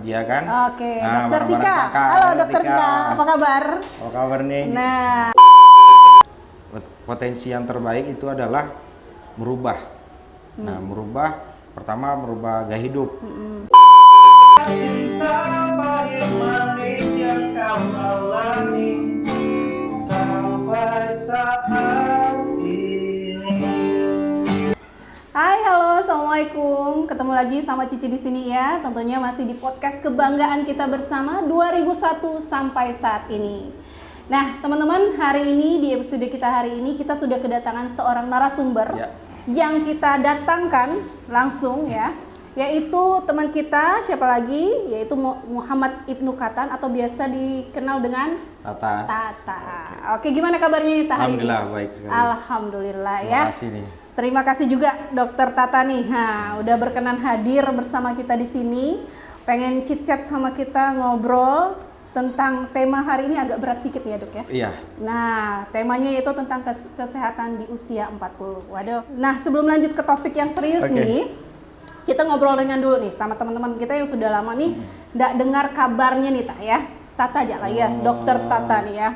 Dia kan. Oke, Nah, Dokter bareng-bareng Tika. Saka. Halo Dokter Tika, apa kabar? Apa kabar nih? Nah, Potensi yang terbaik itu adalah merubah. Nah, merubah pertama merubah gaya hidup. Cinta pahit manis yang kau alami sampai saat ini. Hai, halo, assalamualaikum. Ketemu lagi sama Cici di sini ya. Tentunya masih di podcast kebanggaan kita bersama 2001 sampai saat ini. Nah, teman-teman, hari ini di episode kita hari ini kita sudah kedatangan seorang narasumber yang kita datangkan langsung ya, yaitu teman kita siapa lagi? Yaitu Muhammad Ibnu Katan atau biasa dikenal dengan Tata. Tata. Oke, gimana kabarnya nih, Tata? Alhamdulillah baik sekali. Alhamdulillah ya. Terima kasih nih. Terima kasih juga Dokter Tata nih, udah berkenan hadir bersama kita di sini. Pengen chit-chat sama kita, ngobrol tentang tema hari ini agak berat sedikit ya Dok ya. Iya. Nah, temanya itu tentang kesehatan di usia 40. Waduh. Nah, sebelum lanjut ke topik yang serius nih, kita ngobrol dengan dulu nih sama teman-teman kita yang sudah lama nih nggak dengar kabarnya nih Tak ya. Tata aja lah ya, Dokter Tata nih ya.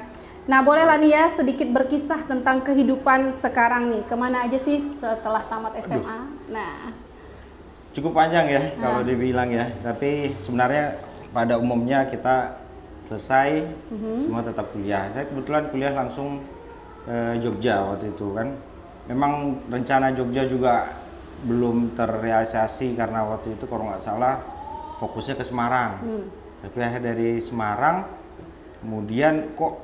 Nah, bolehlah nih ya sedikit berkisah tentang kehidupan sekarang nih. Kemana aja sih setelah tamat SMA? Nah, Cukup panjang ya kalau dibilang ya. Tapi sebenarnya pada umumnya kita selesai semua tetap kuliah. Saya kebetulan kuliah langsung Jogja waktu itu kan. Memang rencana Jogja juga belum terrealisasi karena waktu itu kalau nggak salah fokusnya ke Semarang. Tapi akhirnya dari Semarang kemudian kok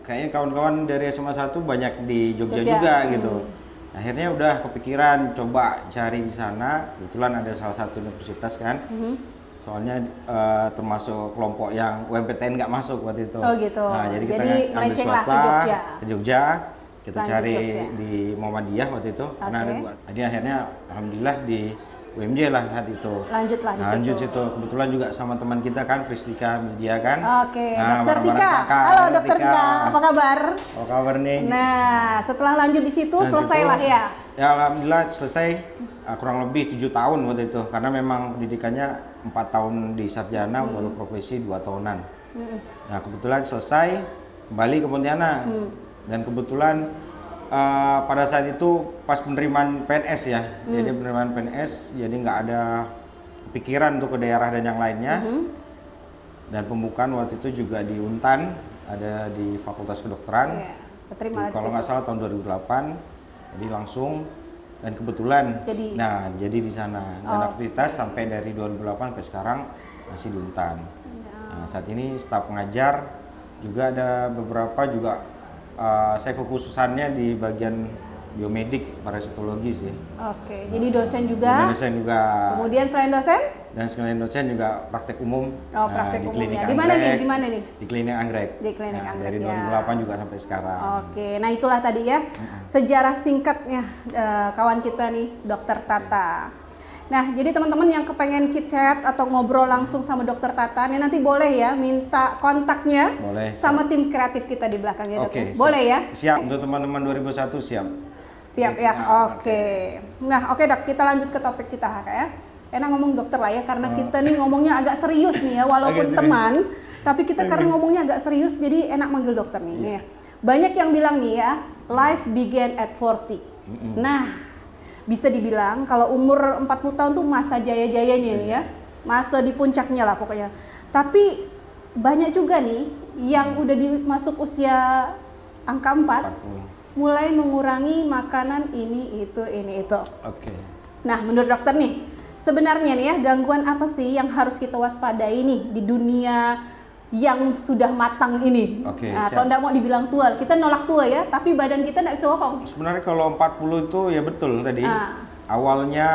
kayaknya kawan-kawan dari SMA 1 banyak di Jogja juga gitu. Akhirnya udah kepikiran coba cari di sana. Kebetulan ada salah satu universitas kan. Soalnya termasuk kelompok yang UMPTN nggak masuk waktu itu. oh gitu. Nah, jadi kita ambil melencenglah swasta ke Jogja. Kita Lanjut cari Jogja. di Muhammadiyah waktu itu. Karena ada dua. Jadi akhirnya alhamdulillah di UMJ lah saat itu. Lanjutlah di Nah, situ. lanjut situ. Kebetulan juga sama teman kita kan Fristika Media kan. Oke, Nah, Dokter bareng-bareng Tika. Saka. Halo Dokter Tika, apa kabar? Apa kabar nih? Nah, setelah lanjut di situ Nah, selesailah situ, ya. Ya alhamdulillah selesai kurang lebih 7 tahun waktu itu karena memang pendidikannya 4 tahun di sarjana baru profesi 2 tahunan. Nah kebetulan selesai kembali ke Pontianak dan kebetulan pada saat itu pas penerimaan PNS ya, jadi penerimaan PNS jadi nggak ada pikiran untuk ke daerah dan yang lainnya. Dan pembukaan waktu itu juga di Untan ada di Fakultas Kedokteran. Iya, keterima di Kalau situ. nggak salah tahun 2008. Jadi langsung dan kebetulan jadi di sana dan aktivitas sampai dari 2008 sampai sekarang masih di Untan. Nah, saat ini staf pengajar juga ada beberapa juga saya kekhususannya di bagian biomedik parasitologi sih. Oke, jadi dosen juga. Jadi dosen juga. Kemudian selain dosen? Dan sekalian dosen juga praktek umum. Oh, praktek di umum klinik ya. Di mana nih? Anggrek. Di mana nih? Di klinik Anggrek. Di klinik Nah, Anggrek, dari ya. 2008 juga sampai sekarang. Oke, nah itulah tadi ya sejarah singkatnya kawan kita nih, Dokter Tata. Nah, jadi teman-teman yang kepengen chit-chat atau ngobrol langsung sama Dokter Tata, nih nanti boleh ya minta kontaknya Boleh. sama tim kreatif kita di belakangnya. Dok, ya. Oke. Boleh ya? Siap untuk teman-teman 2001 siap. Siap ya, oke. Nah, oke Dok, kita lanjut ke topik kita Kak ya. Enak ngomong dokter lah ya, karena kita nih ngomongnya agak serius nih ya, walaupun Agak teman, tapi kita karena ngomongnya agak serius, jadi enak manggil dokter nih. Nih. Banyak yang bilang nih ya, life began at 40. Nah, bisa dibilang kalau umur 40 tahun tuh masa jaya-jayanya nih ya, masa di puncaknya lah pokoknya. Tapi banyak juga nih yang udah masuk usia angka 4, 40. mulai mengurangi makanan ini itu. Oke. Nah, menurut dokter nih, sebenarnya nih ya gangguan apa sih yang harus kita waspadai nih di dunia yang sudah matang ini? Oke, Nah, siap. kalau nggak mau dibilang tua, kita nolak tua ya, tapi badan kita nggak bisa bohong. Sebenarnya kalau 40 itu ya betul tadi. Awalnya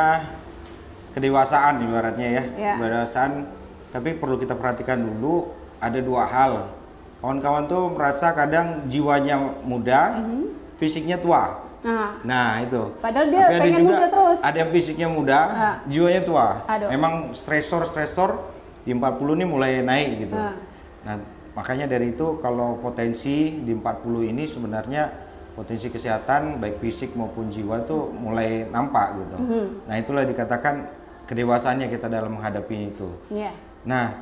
kedewasaan ibaratnya ya. Kedewasaan, tapi perlu kita perhatikan dulu ada 2 hal. Kawan-kawan tuh merasa kadang jiwanya muda, fisiknya tua. Nah itu. Padahal dia Tapi ada pengen juga, muda terus. Ada yang fisiknya muda, jiwanya tua. Aduh. Memang stresor di 40 ini mulai naik gitu. Nah makanya dari itu kalau potensi di 40 ini sebenarnya potensi kesehatan baik fisik maupun jiwa tuh mulai nampak gitu. Nah itulah dikatakan kedewasaannya kita dalam menghadapi itu. Nah,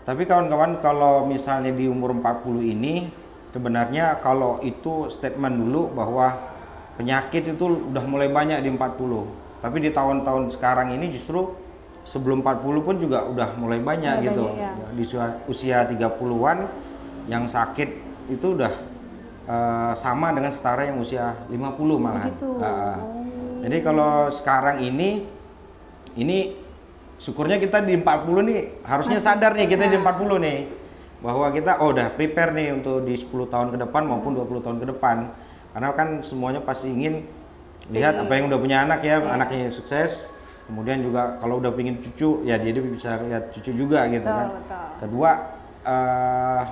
tapi kawan-kawan kalau misalnya di umur 40 ini sebenarnya kalau itu statement dulu bahwa penyakit itu udah mulai banyak di 40. Tapi di tahun-tahun sekarang ini justru sebelum 40 pun juga udah mulai banyak gitu. Banyak, ya. Di usia 30-an yang sakit itu udah sama dengan setara yang usia 50 malah. Begitu. Jadi kalau sekarang ini syukurnya kita di 40 nih harusnya sadar nih kita di 40 nih bahwa kita udah prepare nih untuk di 10 tahun ke depan maupun 20 tahun ke depan. Karena kan semuanya pasti ingin lihat apa yang udah punya anak ya, anaknya sukses. Kemudian juga kalau udah pengen cucu ya dia bisa lihat cucu juga gitu kan. Betul. Kedua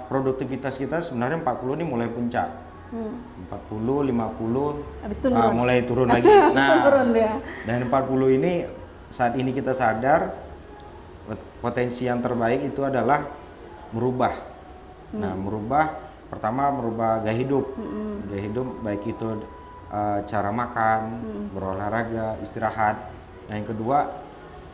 produktivitas kita sebenarnya 40 ini mulai puncak. 40, 50 habis itu turun. mulai turun lagi. Nah, turun dia. Dan 40 ini saat ini kita sadar potensi yang terbaik itu adalah merubah. Nah, pertama merubah gaya hidup. Gaya hidup baik itu cara makan, berolahraga, istirahat. Nah, yang kedua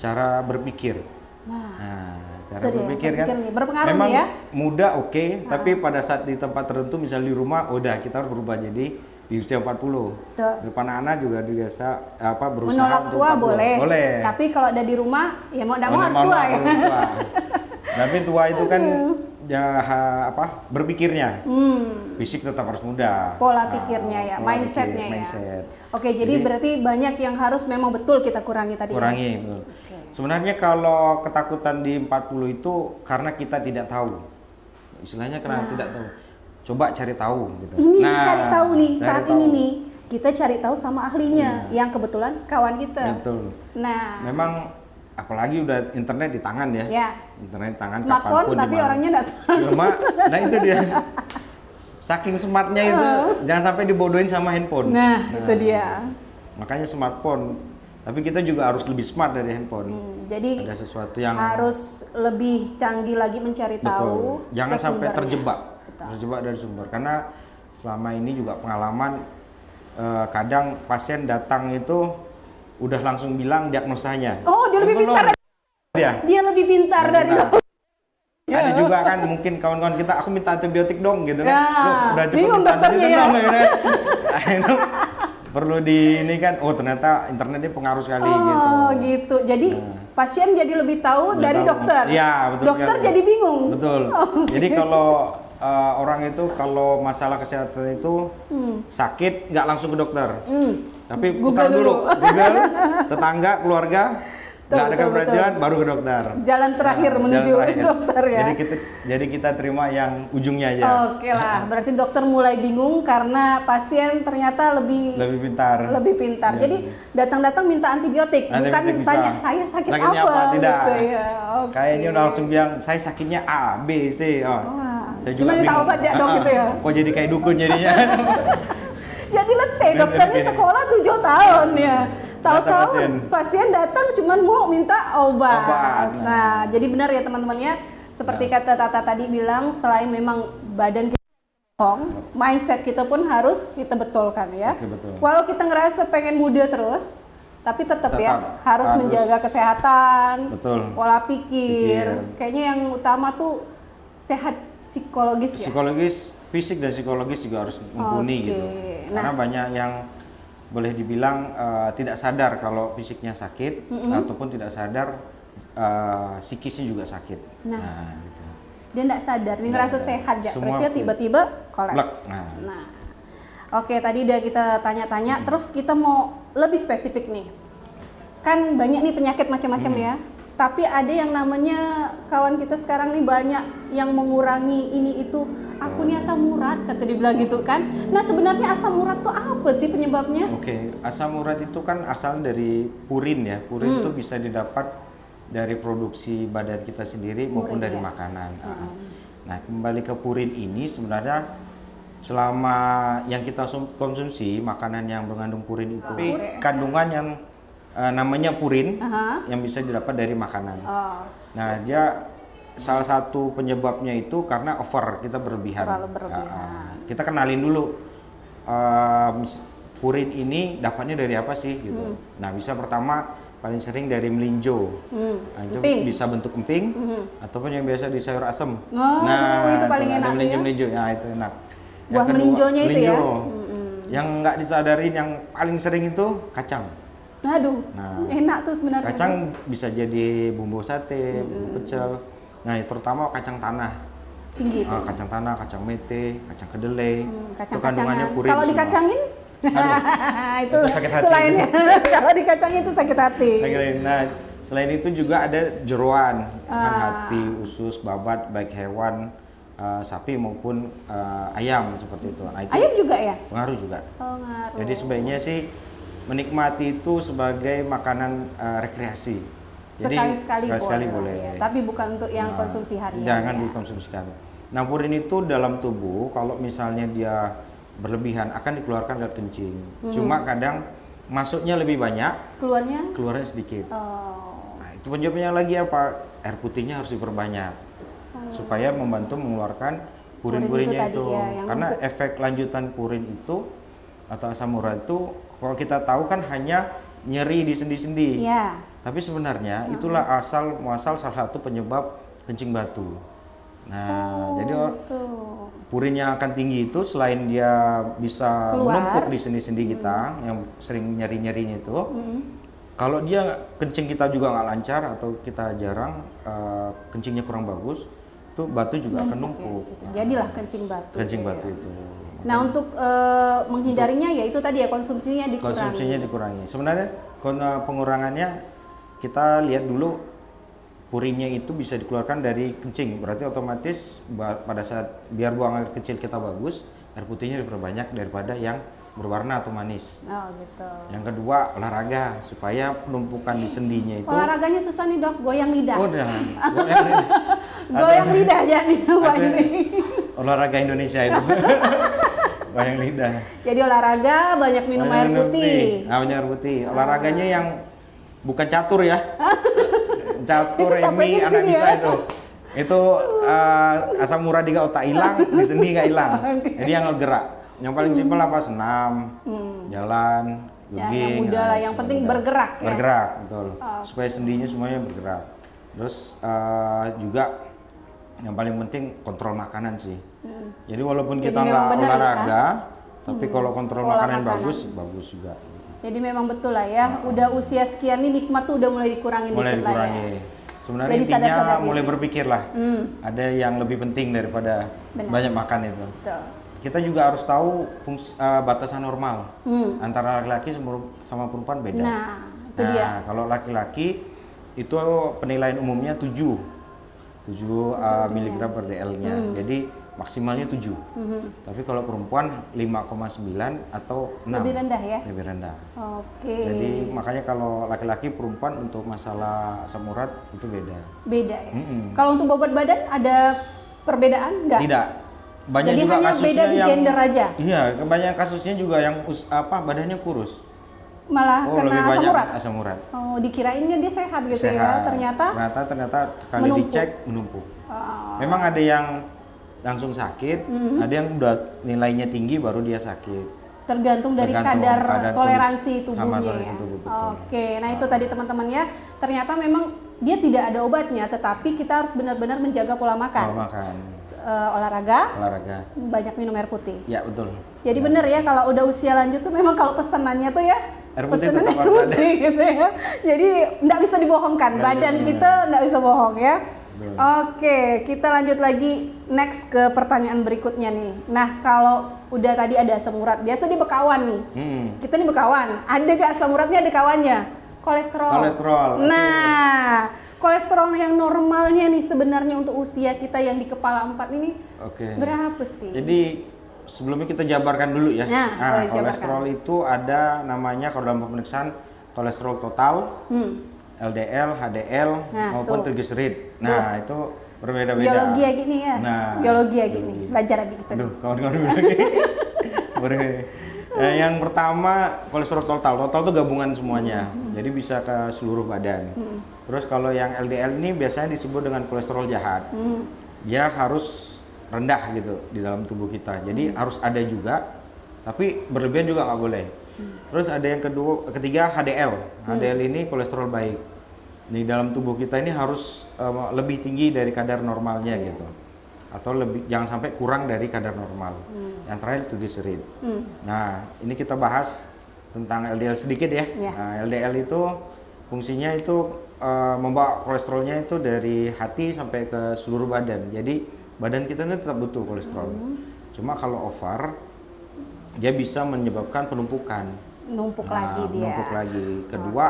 cara berpikir. Nah, cara berpikir kan berpengaruh memang ya. muda tapi pada saat di tempat tertentu misalnya di rumah udah kita harus berubah jadi di usia 40. Depan anak juga biasa berusaha menolak untuk tua 40. Boleh. Tapi kalau ada di rumah ya mau enggak mau harus tua ya. Tapi tua itu kan berpikirnya. Fisik tetap harus muda. Pola pikirnya ya, mindsetnya ya. Oke, jadi berarti banyak yang harus memang betul kita kurangi tadi. Kurangi, betul. Sebenarnya kalau ketakutan di 40 itu karena kita tidak tahu. Istilahnya karena tidak tahu. Coba cari tahu gitu. Ini cari tahu nih, saat tahu. ini nih kita cari tahu sama ahlinya yang kebetulan kawan kita. Betul. Nah, memang apalagi udah internet di tangan ya. Internet di tangan smartphone kapanpun tapi orangnya enggak smart. Cuma nah itu dia. Saking smartnya itu jangan sampai dibodohin sama handphone. Nah, itu dia. Makanya smartphone. Tapi kita juga harus lebih smart dari handphone. Jadi ada sesuatu yang harus lebih canggih lagi mencari tahu. Jangan sampai terjebak. Betul. Terjebak dari sumber. Karena selama ini juga pengalaman kadang pasien datang itu udah langsung bilang diagnosanya. Oh, dia lebih pintar. Dia lebih pintar dari dokter. Ada juga kan mungkin kawan-kawan kita, aku minta antibiotik dong gitu kan. Loh, udah cepet bingung minta dokternya antibiotik ya. dong gitu. Nah, itu perlu ini kan, ternyata internet ini pengaruh sekali gitu. Oh gitu, jadi pasien jadi lebih tahu dari dokter. Iya, betul. Dokter sekali. jadi bingung. Betul. Jadi kalau orang itu kalau masalah kesehatan itu sakit nggak langsung ke dokter. Tapi putar dulu. Google, tetangga, keluarga, nggak ada keberhasilan baru ke dokter. Jalan terakhir menuju dokter ya. Jadi kita terima yang ujungnya aja. Oke lah, berarti dokter mulai bingung karena pasien ternyata lebih pintar. Jadi datang-datang minta antibiotik, bukan tanya saya sakitnya apa. Tidak. Gitu ya. Kayaknya udah langsung bilang saya sakitnya A, B, C. Saya juga bingung. Tahu aja dok gitu ya. Kok jadi kayak dukun jadinya? Jadi letih, dokternya sekolah 7 tahun ya. Tahu-tahu pasien datang cuman mau minta obat. Nah, jadi benar ya teman-teman ya. Seperti kata Tata tadi bilang, selain memang badan kita mindset kita pun harus kita betulkan ya. Betul. Walau kita ngerasa pengen muda terus, tapi tetap ya harus menjaga kesehatan, pola pikir. Kayaknya yang utama tuh sehat psikologis ya. Fisik dan psikologis juga harus mumpuni gitu. Karena banyak yang boleh dibilang tidak sadar kalau fisiknya sakit ataupun tidak sadar psikisnya juga sakit. Nah gitu. Dia nggak sadar, dia ngerasa sehat ya, terus dia tiba-tiba kolaps. Nah, oke tadi udah kita tanya-tanya, terus kita mau lebih spesifik nih. Kan banyak nih penyakit macam-macam ya. Tapi ada yang namanya kawan kita sekarang nih banyak yang mengurangi ini itu. Aku nih asam urat, kata dia bilang gitu kan. Nah sebenarnya asam urat tuh apa sih penyebabnya? Asam urat itu kan asal dari purin ya. Purin itu bisa didapat dari produksi badan kita sendiri maupun dari makanan. Nah kembali ke purin ini sebenarnya selama yang kita konsumsi makanan yang mengandung purin itu kandungan yang namanya purin yang bisa didapat dari makanan. Nah dia salah satu penyebabnya itu karena kita berlebihan. Terlalu berlebihan. Kita kenalin dulu purin ini dapatnya dari apa sih gitu. Nah bisa pertama paling sering dari melinjo. Nah, itu emping. bisa bentuk emping ataupun yang biasa di sayur asem. Oh, itu paling tuh, enak ada tuh ya. melinjo, nah itu enak. Buah melinjonya itu ya? Yang nggak disadarin yang paling sering itu kacang. Aduh, Nah, enak tuh sebenarnya. Kacang bisa jadi bumbu sate, bumbu pecel. Nah, terutama kacang tanah. Tinggi tuh. Kacang tanah, kacang mete, kacang kedelai. Itu Kacang-kacangan. purin Kalau semua. dikacangin? Itu sakit hati. Itu lainnya. Kalau dikacangin itu sakit hati. Nah, selain itu juga ada jeroan, kan Ah. hati, usus, babat, baik hewan, sapi maupun ayam seperti itu. Nah, itu Ayam juga ya? pengaruh juga. Oh, ngaruh. Jadi sebaiknya sih menikmati itu sebagai makanan rekreasi. Jadi sekali-sekali boleh. Ya, tapi bukan untuk yang konsumsi harian. Jangan ya. dikonsumsikan. Nah, purin itu dalam tubuh kalau misalnya dia berlebihan akan dikeluarkan lewat kencing. Cuma kadang masuknya lebih banyak, keluarnya sedikit. Oh. Nah, itu penyebabnya lagi apa? Air putihnya harus diperbanyak supaya membantu mengeluarkan purin-purinnya Purin itu itu. tadi ya, yang Karena efek lanjutan purin itu atau asam urat itu kalau kita tahu kan hanya nyeri di sendi-sendi. Iya. Tapi sebenarnya itulah asal muasal salah satu penyebab kencing batu. Nah, jadi Tuh. purinnya akan tinggi itu selain dia bisa Keluar. menumpuk di sendi-sendi kita yang sering nyeri-nyerinya itu. Kalau dia kencing kita juga nggak lancar atau kita jarang kencingnya kurang bagus, itu batu juga akan numpuk. Jadilah kencing batu. Kencing ya. batu itu. Nah, untuk menghindarinya ya itu tadi ya konsumsinya dikurangi. Konsumsinya dikurangi. Sebenarnya pengurangannya kita lihat dulu purinnya itu bisa dikeluarkan dari kencing. Berarti otomatis pada saat biar buang air kecil kita bagus, air putihnya diperbanyak daripada yang berwarna atau manis. Oh, gitu. Yang kedua, olahraga supaya penumpukan di sendinya itu. Olahraganya susah nih, Dok, goyang lidah. Oh, jangan. Goyang lidah. Goyang lidah aja nih Pak Ada ini. olahraga Indonesia itu. Goyang lidah. Jadi olahraga, banyak minum air putih. Nah, minum air putih. Olahraganya yang bukan catur ya. Catur Itu capeknya Emi di anak sini Isa ya. itu asam urat di otak hilang, di sendi nggak hilang. Oke. Jadi yang gerak. Yang paling simpel apa? Senam, jalan, Ya, jogging. yang mudah lah, yang penting mudah. bergerak ya. Bergerak, betul. Oh. Supaya sendinya semuanya bergerak. Terus juga yang paling penting kontrol makanan sih. Jadi walaupun Jadi kita memang nggak benar ya. olahraga, tapi kalau kontrol Pola makanan makanan. bagus juga. Jadi memang betul lah ya, udah usia sekian nih nikmat tuh udah mulai dikurangin Mulai dikit lah ya. dikurangi. Sebenarnya Mulai intinya disadar-sadarin. mulai berpikir lah. Ada yang lebih penting daripada Benar. banyak makan itu. Betul. Kita juga harus tahu batasan normal antara laki-laki sama perempuan beda. Nah, itu dia. Kalau laki-laki itu penilaian umumnya 7 mg per dl-nya. Jadi maksimalnya 7. Tapi kalau perempuan 5,9 atau 6. Lebih rendah ya? Lebih rendah. Oke. Jadi makanya kalau laki-laki perempuan untuk masalah asam urat itu beda. Beda ya. Kalau untuk bobot badan ada perbedaan nggak? Tidak. Banyak Jadi juga hanya kasusnya beda di yang, gender aja? Iya, kebanyakan kasusnya juga yang badannya kurus. Malah kena lebih asam banyak urat? asam urat. Oh, dikirainnya dia sehat gitu ya. Sehat. Ternyata sekali menumpuk. dicek menumpuk. oh, Memang ada yang langsung sakit, ada yang udah nilainya tinggi baru dia sakit. tergantung dari Tergantung kadar kadar toleransi kondisi- sama tubuhnya toleransi ya. tubuh, betul. Oke, nah itu tadi teman-teman ya. Ternyata memang dia tidak ada obatnya, tetapi kita harus benar-benar menjaga pola makan. Kalau makan, Olahraga, olahraga. banyak minum air putih. Ya betul. Jadi bener ya kalau udah usia lanjut tuh memang kalau pesanannya tuh ya Air putih pesanannya tetap air harus putih gitu ya. Jadi nggak bisa dibohongkan, Nggak badan bisa, kita nggak bisa bohong ya. Betul. Oke, kita lanjut lagi next ke pertanyaan berikutnya nih. Nah kalau udah tadi ada asam urat, biasa di bekawan nih. Kita nih bekawan, ada gak asam uratnya ada kawannya? Kolesterol. Kolesterol, oke. Nah, kolesterol yang normalnya nih sebenarnya untuk usia kita yang di kepala 4 ini Oke. berapa sih? Jadi sebelumnya kita jabarkan dulu ya. Nah, boleh kolesterol itu ada namanya kalau dalam pemeriksaan kolesterol total, LDL, HDL Nah, maupun tuh. triglycerid. Nah, itu berbeda-beda. Biologi ya gini ya. Nah, biologi ya gini. biologi. Belajar lagi kita. Aduh, kawan-kawan biologi. Yang pertama kolesterol total. Total itu gabungan semuanya. Jadi bisa ke seluruh badan. Terus kalau yang LDL ini biasanya disebut dengan kolesterol jahat. Dia harus rendah gitu di dalam tubuh kita. Jadi harus ada juga, tapi berlebihan juga nggak boleh. Terus ada yang ketiga HDL. HDL ini kolesterol baik. Di dalam tubuh kita ini harus lebih tinggi dari kadar normalnya gitu. Atau jangan sampai kurang dari kadar normal. Yang terakhir triglycerid. Nah, ini kita bahas tentang LDL sedikit ya. Nah, LDL itu fungsinya itu membawa kolesterolnya itu dari hati sampai ke seluruh badan. Jadi badan kita ini tetap butuh kolesterol. Cuma kalau over, dia bisa menyebabkan penumpukan. Numpuk lagi dia. Numpuk lagi. Kedua,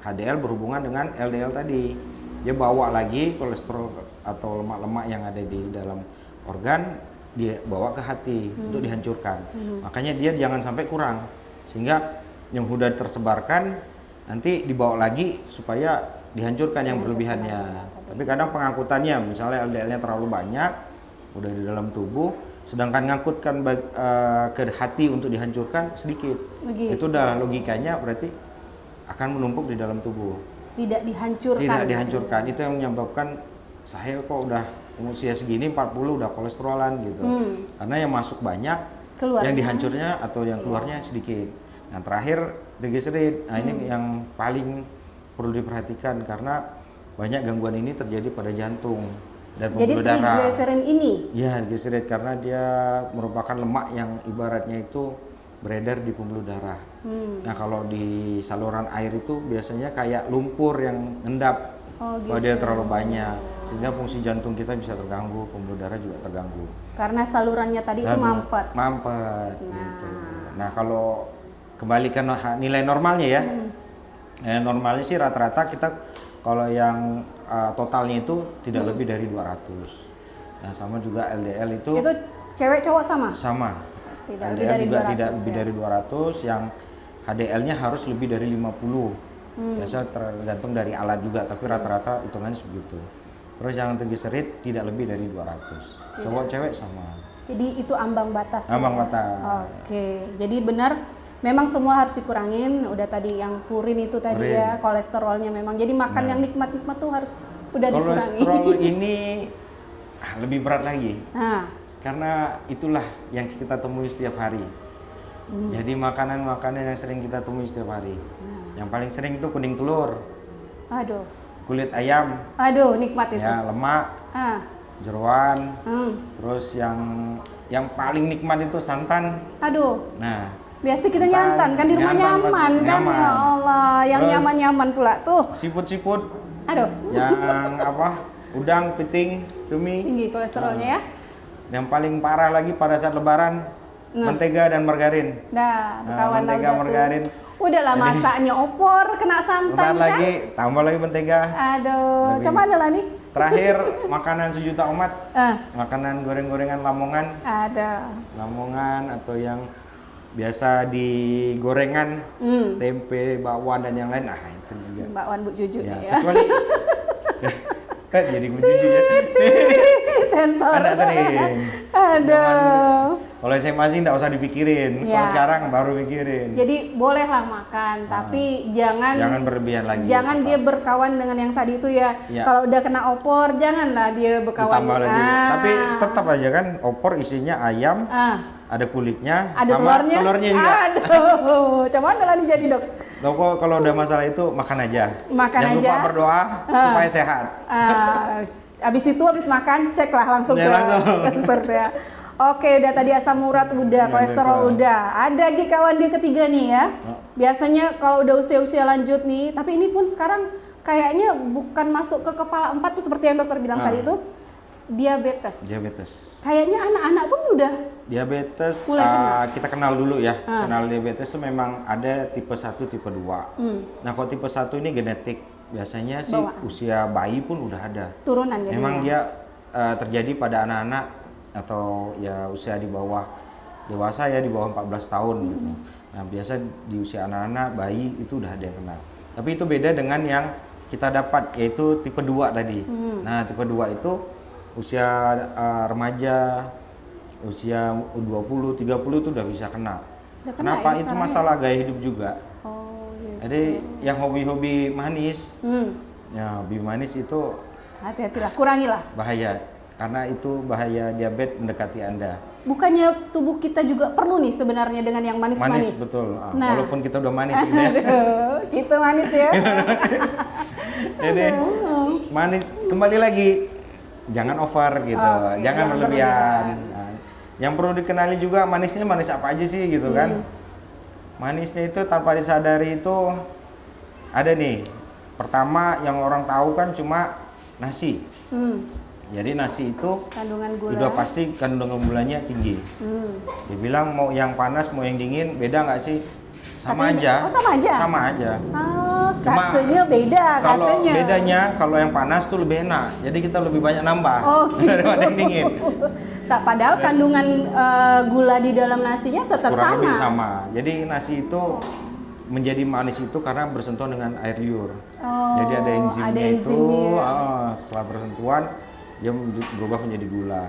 HDL berhubungan dengan LDL tadi. Dia bawa lagi kolesterol atau lemak-lemak yang ada di dalam organ, dia bawa ke hati untuk dihancurkan. Makanya dia jangan sampai kurang. Sehingga yang sudah tersebarkan nanti dibawa lagi supaya dihancurkan yang berlebihannya. Tapi kadang pengangkutannya, misalnya LDL-nya terlalu banyak, udah di dalam tubuh, sedangkan ngangkutkan ke hati untuk dihancurkan sedikit. Itu udah logikanya berarti akan menumpuk di dalam tubuh. Tidak dihancurkan. Tidak dihancurkan. Itu yang menyebabkan saya kok udah usia segini 40 udah kolesterolan gitu. Karena yang masuk banyak, yang dihancurnya atau yang keluarnya sedikit. Nah, terakhir triglycerid. Nah, ini yang paling perlu diperhatikan karena banyak gangguan ini terjadi pada jantung dan pembuluh darah. Jadi triglycerid ini? Iya, triglycerid karena dia merupakan lemak yang ibaratnya itu beredar di pembuluh darah. Nah, kalau di saluran air itu biasanya kayak lumpur yang ngendap. Kalau dia terlalu banyak, sehingga fungsi jantung kita bisa terganggu, pembuluh darah juga terganggu. Karena salurannya tadi itu mampet. Gitu. Nah, kalau kembalikan nilai normalnya ya, normalnya sih rata-rata kita kalau yang totalnya itu tidak lebih dari 200. Nah, sama juga LDL itu. Itu cewek cowok sama? Sama. Tidak LDL juga tidak lebih dari 200, yang HDL-nya harus lebih dari 50. Biasa tergantung dari alat juga, tapi rata-rata hitungannya segitu. Terus yang triglycerid tidak lebih dari 200. Cowok cewek sama. Jadi itu ambang batas. Ambang batas. Oke. Jadi benar memang semua harus dikurangin. Udah tadi yang purin itu tadi ya, kolesterolnya memang. Jadi makan yang nikmat-nikmat tuh harus udah dikurangi. Kolesterol ini lebih berat lagi. Karena itulah yang kita temui setiap hari. Jadi makanan-makanan yang sering kita temui setiap hari. Yang paling sering itu kuning telur. Aduh. Kulit ayam. Aduh, nikmat itu. Ya, lemak. Jeroan. Terus yang paling nikmat itu santan. Aduh. Nah, biasa kita nyantan kan di rumah nyaman kan. Ya Allah, yang nyaman-nyaman pula tuh. Siput-siput. Aduh. Yang apa? Udang, piting, cumi. Tinggi kolesterolnya ya. Yang paling parah lagi pada saat lebaran, mentega dan margarin. Kawan mentega, margarin. Udahlah masaknya opor, kena santan kan. Lagi, tambah lagi mentega. Aduh, coba ada lah nih. Terakhir, makanan sejuta umat. Makanan goreng-gorengan Lamongan. Ada. Lamongan atau yang biasa di gorengan, tempe, bakwan dan yang lain. Nah, itu juga. Bakwan Bu Juju ya. nih ya. Kecuali kan jadi Bu Juju ya. Sensor. Ada sering. Aduh. Kalau saya masih nggak usah dipikirin. Kalau sekarang baru pikirin. Jadi bolehlah makan, tapi jangan berlebihan lagi. Jangan dia berkawan dengan yang tadi itu ya. Kalau udah kena opor, janganlah dia berkawan. Ditambah lagi. Tapi tetap aja kan opor isinya ayam, ada kulitnya, ada sama telurnya juga. Aduh, coba adalah nih jadi dok. Kalau udah masalah itu makan aja. Jangan lupa berdoa supaya sehat. Habis makan ceklah langsung ke dokter ya. Oke, udah tadi asam urat udah, kolesterol udah. Ada lagi kawan dia ketiga nih ya. Biasanya kalau udah usia-usia lanjut nih, tapi ini pun sekarang kayaknya bukan masuk ke kepala 4 tuh seperti yang dokter bilang tadi itu, diabetes. Kayaknya anak-anak pun udah diabetes. Kita kenal dulu ya. Kenal diabetes itu memang ada tipe 1, tipe 2. Nah, kalau tipe 1 ini genetik. Biasanya sih usia bayi pun udah ada. Turunan jadi. Memang dia terjadi pada anak-anak atau ya usia di bawah dewasa ya, di bawah 14 tahun gitu. Nah, biasa di usia anak-anak, bayi itu udah ada yang kena. Tapi itu beda dengan yang kita dapat, yaitu tipe 2 tadi. Nah, tipe 2 itu usia remaja, usia 20, 30 itu udah bisa kena. Kenapa? Itu masalah gaya hidup juga. Jadi yang hobi-hobi manis, ya hobi manis itu hati-hatilah, kurangilah. Bahaya. karena itu bahaya diabetes mendekati Anda. Bukannya tubuh kita juga perlu nih sebenarnya dengan yang manis-manis? Manis betul. Nah. Walaupun kita udah manis gitu ya. Aduh, kita manis ya. Jadi manis kembali lagi jangan over gitu, Oke, jangan jangan berlebihan. Nah, yang perlu dikenali juga manisnya manis apa aja sih gitu kan? Manisnya itu tanpa disadari itu ada nih. Pertama yang orang tahu kan cuma nasi. Jadi nasi itu Kandungan gula. udah pasti kandungan gulanya tinggi. Dibilang mau yang panas mau yang dingin beda nggak sih? Sama Katanya- aja. oh, sama aja? Sama aja. Oh, Cuma katanya beda Kalau katanya. bedanya kalau yang panas tuh lebih enak. Jadi kita lebih banyak nambah Oh, gitu. daripada yang dingin. Tak, padahal kandungan gula di dalam nasinya tetap Kurang sama. lebih sama. Jadi nasi itu menjadi manis itu karena bersentuhan dengan air liur. Oh, Jadi ada enzimnya ada itu enzimnya. setelah bersentuhan dia berubah menjadi gula.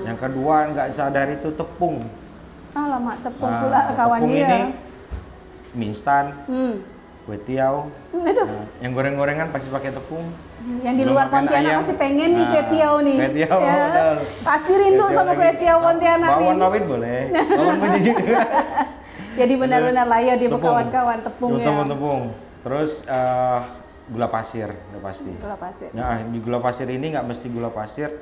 Yang kedua nggak sadar itu tepung. Alamak, tepung Nah, pula kawan tepung dia. ini mie instan, Hmm. kue tiaw. Aduh, Nah, yang goreng-gorengan pasti pakai tepung. yang di belum luar makan Pontianak ayam. pasti pengen nih Nah, kue tiaw nih. kue tiaw, Ya. betul. Pasti rindu Kue sama tiaw kue lagi. tiaw Pontianak Bawang nih. rawit boleh, bawang putih juga. Jadi benar-benar layak di Tepung. kawan-kawan tepung ya. Tepung. Terus gula pasir, udah pasti. Gula pasir. Nah, di gula pasir ini nggak mesti gula pasir,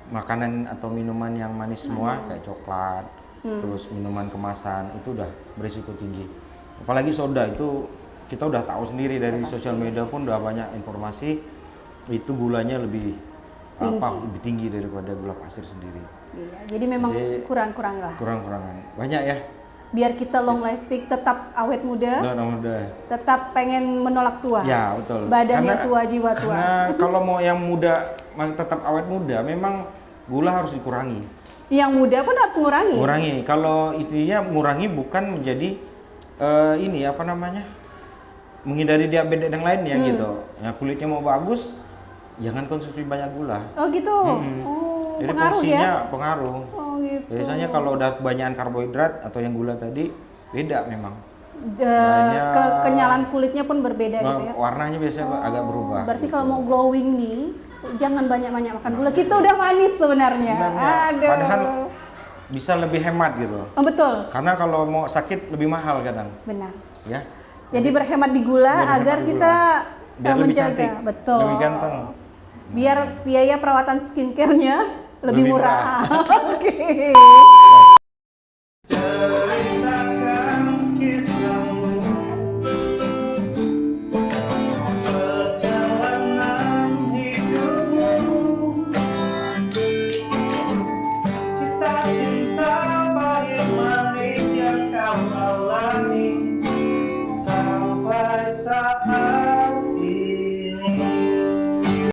makanan atau minuman yang manis semua kayak coklat, terus minuman kemasan itu udah berisiko tinggi. Apalagi soda itu kita udah tahu sendiri dari sosial media pun udah banyak informasi itu gulanya lebih lebih tinggi daripada gula pasir sendiri. Iya, jadi memang Jadi, kurang-kurang lah. Kurang-kurangan. Banyak ya. Biar kita long lasting, tetap awet muda, Udah. tetap pengen menolak tua. Ya betul. Badannya tua, jiwa tua. Karena kalau mau yang muda tetap awet muda, memang gula harus dikurangi. Yang muda pun harus ngurangi. Ngurangi. Kalau intinya ngurangi bukan menjadi ini apa namanya, menghindari diabetes yang lain ya gitu. Ya kulitnya mau bagus, jangan konsumsi banyak gula. Oh gitu. Oh, Jadi pengaruh fungsinya ya? pengaruh. Oh gitu. Biasanya kalau udah kebanyakan karbohidrat atau yang gula tadi beda memang. Banyak. Kenyalan kulitnya pun berbeda gitu ya. Warnanya biasanya agak berubah. Berarti gitu. kalau mau glowing nih, jangan banyak-banyak makan gula. Kita udah manis sebenarnya. Sebenarnya. Aduh. Padahal bisa lebih hemat gitu. Oh, betul. Karena kalau mau sakit lebih mahal kadang, Benar. ya. Jadi berhemat di gula Berhemat agar di kita gula. Biar lebih menjaga. cantik, Betul. lebih ganteng. Biar biaya perawatan skincare-nya lebih Lebih murah. Oke.